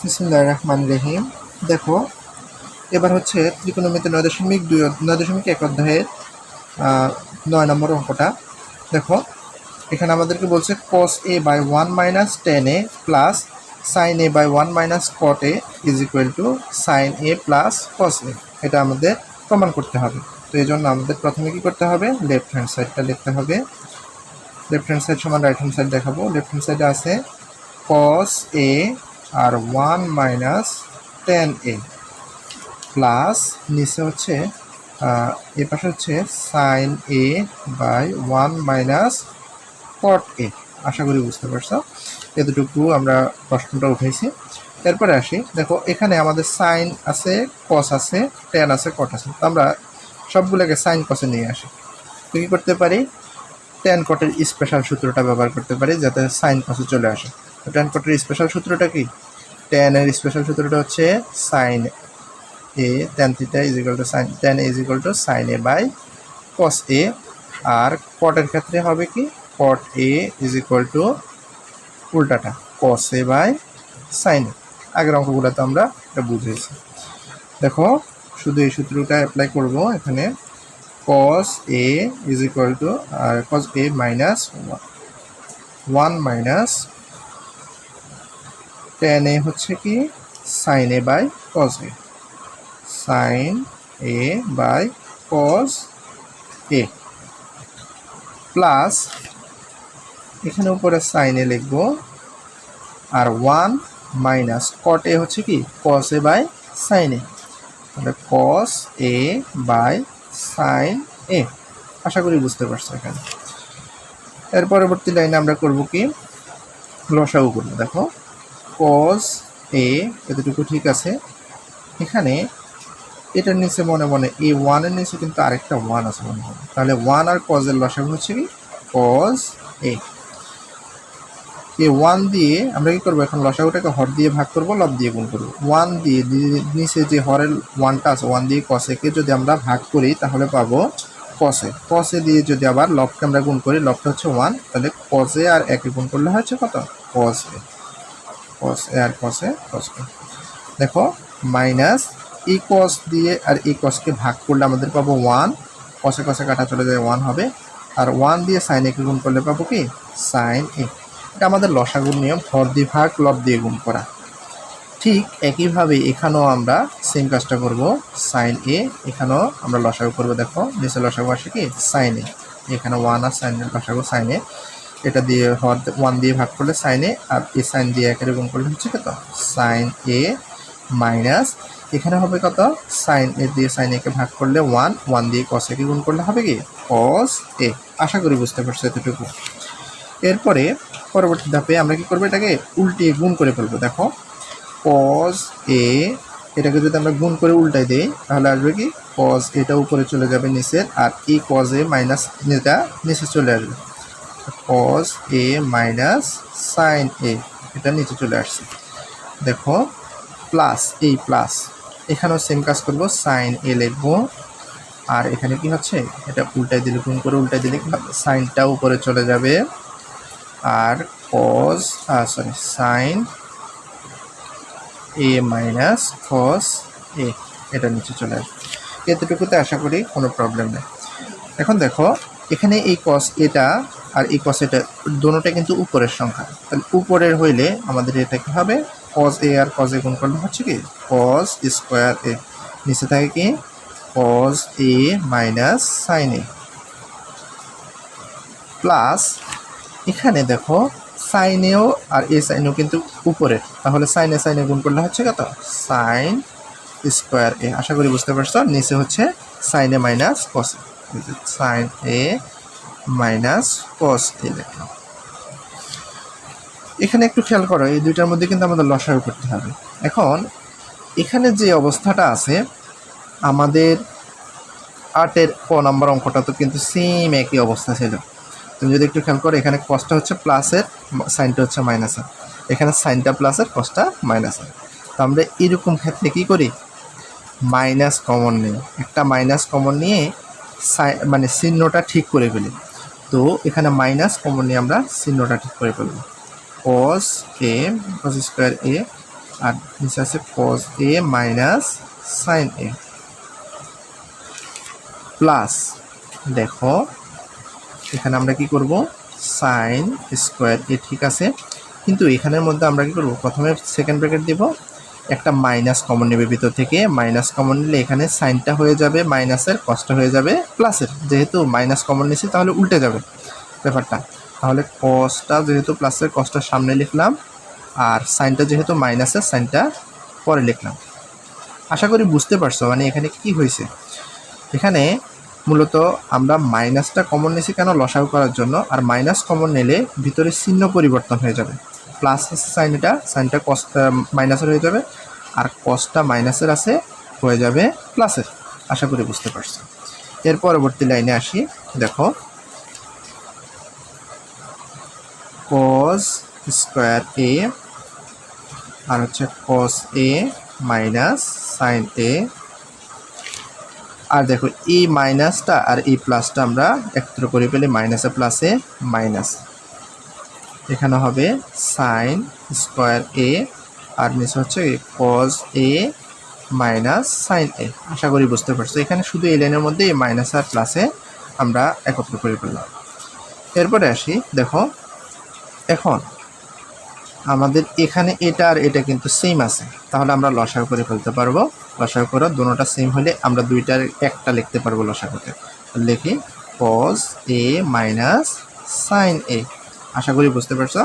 বিসমিল্লাহির রহমানির রহিম। দেখো, এবার হচ্ছে ত্রিকোণমিতি 9.1 অধ্যায়ের 9 নম্বর অঙ্কটা। দেখো, এখানে আমাদেরকে বলছে cos a by 1 minus tan a plus sin a by 1 minus cot a is equal to sin a plus cos a। এটা আমাদের প্রমাণ করতে হবে। তো এই জন্য আমাদের প্রথমে কি করতে হবে, লেফট হ্যান্ড সাইডটা লিখতে হবে। লেফট হ্যান্ড সাইড সমান রাইট হ্যান্ড সাইড দেখাবো। লেফট হ্যান্ড সাইডে আছে cos a আর 1 মাইনাস tan a প্লাস নিচে হচ্ছে এ পাশে হচ্ছে sin a by 1 minus cot a। আশা করি বুঝতে পারছো, এতটুকু আমরা প্রশ্নটা উঠাইছি। এরপরে আসি, দেখো এখানে আমাদের সাইন আছে, cos আছে, tan আছে, cot আছে। তো আমরা সবগুলোকে সাইন cos-এ নিয়ে আসি। তো কী করতে পারি, tan cot-এর স্পেশাল সূত্রটা ব্যবহার করতে পারি যাতে সাইন cos-এ চলে আসে। তো tan cot-এর স্পেশাল সূত্রটা কি, tan-এর স্পেশাল সূত্রটা হচ্ছে sign a tan theta is equal to sin tan a is equal to sin a by cos a। আর cot-এর ক্ষেত্রে হবে কি, cot a is equal to উল্টাটা cos a by sin a। আগের অঙ্কগুলোতে আমরা এটা বুঝেছি। দেখো, শুধু এই সূত্রটা অ্যাপ্লাই করব এখানে। cos a is equal to cos a minus 1 minus tan a হচ্ছে কি sin a by cos a, sin a by cos a plus এখানে উপরে sin a লিখবো আর 1 মাইনাস cot a হচ্ছে কি cos a by sin a, তাহলে cos a by sin a। আশা করি বুঝতে পারছো। এখানে এর পরবর্তী লাইনে আমরা করব কি, লসাগু করব। দেখো cos a এতটুকু ঠিক আছে। এখানে এটার নিচে মনে মনে এই 1 এর নিচে কিন্তু আরেকটা 1 আছে মনে হয়, তাহলে 1 আর cos এর লসাগু হচ্ছে কি cos a। এই 1 দিয়ে আমরা কি করবো, এখন লসাগুটাকে হর দিয়ে ভাগ করব, লব দিয়ে গুণ করব। 1 দিয়ে নিচে যে হরের 1টা আছে 1 দিয়ে cos a কে যদি আমরা ভাগ করি তাহলে পাবো cos a। cos a দিয়ে যদি আবার লবকে আমরা গুণ করি, লবটা হচ্ছে 1, তাহলে cos a আর একে গুণ করলে হচ্ছে কত cos a। cos a আর cos a cos a। দেখো মাইনাস এই cos দিয়ে আর এই cos-কে ভাগ করলে আমাদের পাবো 1, cos a cos a কাটা চলে যায় 1 হবে, আর 1 দিয়ে sin a কে গুণ করলে পাবো কি sin a। এটা আমাদের লসাগুর নিয়ম, হর দিয়ে ভাগ লব দিয়ে গুণ করা। ঠিক একইভাবে এখানেও আমরা সেম কাজটা করব, sin a এখানেও আমরা লসাগু করব। দেখো নিচে লসাগু আসে কি sin a, এখানে 1 আর sin এর লসাগু sin a, এটা দিয়ে হর 1 দিয়ে ভাগ করলে sin a আর এই sin দিয়ে একের গুণ করলে হচ্ছে কত sin a মাইনাস এখানে হবে কত sin a দিয়ে sin a কে ভাগ করলে 1 দিয়ে cos a কে গুণ করলে হবে কি cos a। আশা করি বুঝতে পারছো এতটুকু। এরপরে পরবর্তী ধাপে আমরা কি করব, এটাকে উল্টিয়ে গুণ করে ফেলবো। দেখো cos a এটাকে যদি আমরা গুণ করে উল্টাই দেই তাহলে আসবে কি cos এটা উপরে চলে যাবে নিচে, আর এই cos a মাইনাস এটা নিচে চলে আসবে, cos a minus sin a এটা নিচে চলে আসছে। দেখো প্লাস এই প্লাস এখানেও সেম কাজ করব, sin a লিখবো আর এখানে কি হচ্ছে এটা উল্টাই দিলে, গুণ করে উল্টাই দিলে সাইনটা উপরে চলে যাবে আর cos sin a minus cos a এটা নিচে চলে আসবে। এতটুকুতে আশা করি কোনো প্রবলেম নেই। এখন দেখো এখানে এই cos এটা আর এই cos এটা দুটোটা কিন্তু উপরের সংখ্যা, তাহলে উপরের হইলে আমাদের এটা কি হবে cos a আর cos a গুণ করলে হচ্ছে কি cos স্কোয়ার a, নিচে থাকে কি cos a minus sin a plus এখানে দেখো sin এও আর a sin এও কিন্তু উপরে, তাহলে sin a গুণ করলে হচ্ছে কত sin স্কোয়ার a। আশা করি বুঝতে পারছো। নিচে হচ্ছে sin a minus cos a, sin a minus cos a লিখলাম। এখানে একটু খেয়াল করো, এই দুইটার মধ্যে কিন্তু আমাদের লসাগু করতে হবে। এখন এখানে যে অবস্থাটা আছে আমাদের 8-এর ক নম্বর অঙ্কটা তো কিন্তু সেম একই অবস্থা ছিল। তুমি যদি একটু খেয়াল করো, এখানে কসটা হচ্ছে প্লাসের, সাইনটা হচ্ছে মাইনাসের, এখানে সাইনটা প্লাসের কসটা মাইনাসের। তো আমরা এরকম ক্ষেত্রে কী করি, মাইনাস কমন নিই, একটা মাইনাস কমন নিয়ে মানে চিহ্নটা ঠিক করে ফেলি। তো এখানে মাইনাস কমন নিয়ে আমরা চিহ্নটা ঠিক করে ফেলব, cos a cos square a আর নিচে আছে cos a minus sin a plus দেখো এখানে আমরা কি করব sin স্কয়ার a ঠিক আছে, কিন্তু এখানের মধ্যে আমরা কি করব প্রথমে সেকেন্ড ব্র্যাকেট দেব, একটা মাইনাস কমন নেবে ভিতর থেকে, মাইনাস কমন নিলে এখানে সাইনটা হয়ে যাবে মাইনাসের, কসটা হয়ে যাবে প্লাসের, যেহেতু মাইনাস কমন নিয়েছি তাহলে উল্টে যাবে ব্যাপারটা, তাহলে কসটা যেহেতু প্লাসের কসটা সামনে লিখলাম আর সাইনটা যেহেতু মাইনাসের সাইনটা পরে লিখলাম। আশা করি বুঝতে পারছো মানে এখানে কি হয়েছে। এখানে মূলত আমরা মাইনাসটা কমন নিয়েছি কেন, লসাগু করার জন্য, আর মাইনাস কমন নিলে ভিতরে চিহ্ন পরিবর্তন হয়ে যাবে, প্লাস আছে সাইনটা, সাইনটা কস মাইনাসের হয়ে যাবে, আর কসটা মাইনাসের আছে হয়ে যাবে প্লাসের। আশা করি বুঝতে পারছো। এর পরবর্তী লাইনে আসি, দেখো cos স্কয়ার a আর হচ্ছে cos a minus sin a, আর দেখো এই মাইনাসটা আর এই প্লাসটা আমরা একত্র করে পেলে মাইনাসে প্লাসে মাইনাস, এখানে হবে sin স্কয়ার a আর নিচে হচ্ছে cos a minus sin a। আশা করি বুঝতে পারছো। এখানে শুধু এই লাইনের মধ্যে এই মাইনাস আর প্লাসে আমরা একত্র করে পেলাম। এরপরে আসি, দেখো এখন আমাদের এখানে এটা আর এটা কিন্তু সেম আছে, তাহলে আমরা লসাগু করে ফেলতে পারবো। লসাগু করে দুটোটা সেম হলে আমরা দুইটার একটা লিখতে পারবো লসাগুতে। লিখি cos a minus sin a। আশা করি বুঝতে পারছো।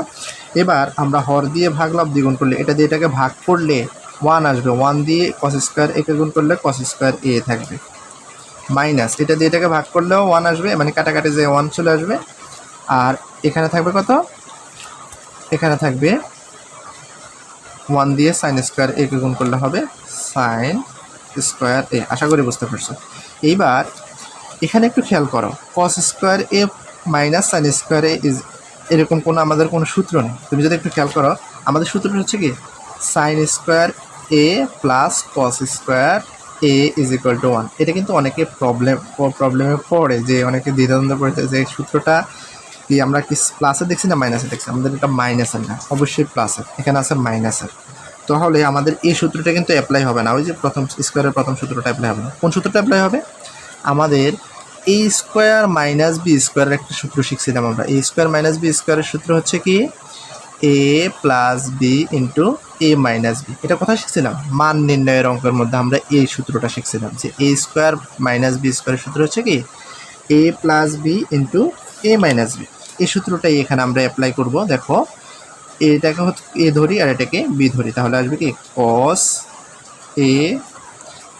এবার আমরা হর দিয়ে ভাগ লাভ দ্বিগুণ করলে, এটা দিয়ে এটাকে ভাগ করলে 1 আসবে, 1 দিয়ে cos স্কয়ার a কে গুণ করলে cos স্কয়ার a থাকবে, মাইনাস এটা দিয়ে এটাকে ভাগ করলেও 1 আসবে, মানে কাটাকাটি যে 1 চলে আসবে, আর এখানে থাকবে কত, এখানে থাকবে 1 দিয়ে sin স্কয়ার a কে গুণ করলে হবে sin স্কয়ার a। আশা করি বুঝতে পারছো। এইবার এখানে একটু খেয়াল করো, cos square a minus sin square a is এরকম কোনো আমাদের কোনো সূত্র নেই। তুমি যদি একটু খেয়াল করো, আমাদের সূত্রটা হচ্ছে কি sin square a plus cos square a is equal two 1। এটা কিন্তু অনেকে প্রবলেমে পড়ে, যে অনেকে দ্বিধাদ্বন্দ্ব পড়েছে যে সূত্রটা কি আমরা কি প্লাসে দেখছি না মাইনাসে দেখছি, আমাদের এটা মাইনাসের না, অবশ্যই প্লাসের, এখানে আছে মাইনাসের। তাহলে আমাদের এই সূত্রটা কিন্তু অ্যাপ্লাই হবে না, ওই যে প্রথম স্কোয়ারের প্রথম সূত্রটা অ্যাপ্লাই হবে না। কোন সূত্রটা অ্যাপ্লাই হবে, আমাদের a স্কোয়ার মাইনাস বি স্কোয়ারের একটা সূত্র শিখছিলাম আমরা। a স্কোয়ার মাইনাস বি স্কোয়ারের সূত্র হচ্ছে কি a plus B into a minus B. এটা কোথায় শিখছিলাম, মান নির্ণয়ের অঙ্কের মধ্যে আমরা এই সূত্রটা শিখছিলাম, যে a স্কোয়ার মাইনাস বি স্কোয়ারের সূত্র হচ্ছে কি a plus B into a minus B. এই সূত্রটাই এখানে আমরা অ্যাপ্লাই করব। দেখো এটাকে এ ধরি আর এটাকে বি ধরি, তাহলে আসবে কি cos a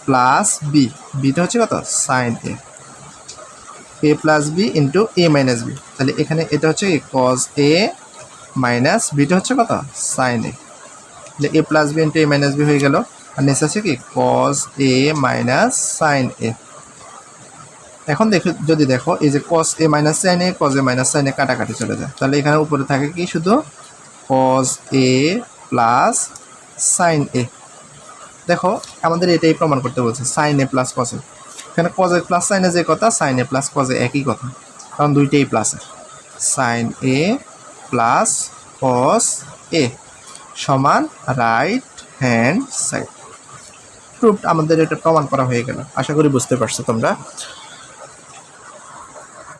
প্লাস বি, বিটা হচ্ছে কত sin a plus B into a minus B. তাহলে এখানে এটা হচ্ছে কি cos a মাইনাস বিটা হচ্ছে কত sin a, তাহলে a plus B into a minus B হয়ে গেল, আর নেক্সট আছে কি cos a minus sin a। এখন দেখো, যদি দেখো এই যে cos a minus sin a, cos a minus sin a কাটাকাটি চলে যায়, তাহলে এখানে উপরে থাকে কি শুধু cos a plus sin a। দেখো আমাদের এটাই প্রমাণ করতে বলছে, sin a plus cos a। এখানে cos a plus sin a যে কথা, sin a plus cos a একই কথা, কারণ দুইটাই প্লাসের। sin a plus cos a সমান রাইট হ্যান্ড সাইড। প্রুফ, আমাদের এটা প্রমাণ করা হয়ে গেল। আশা করি বুঝতে পারছো তোমরা।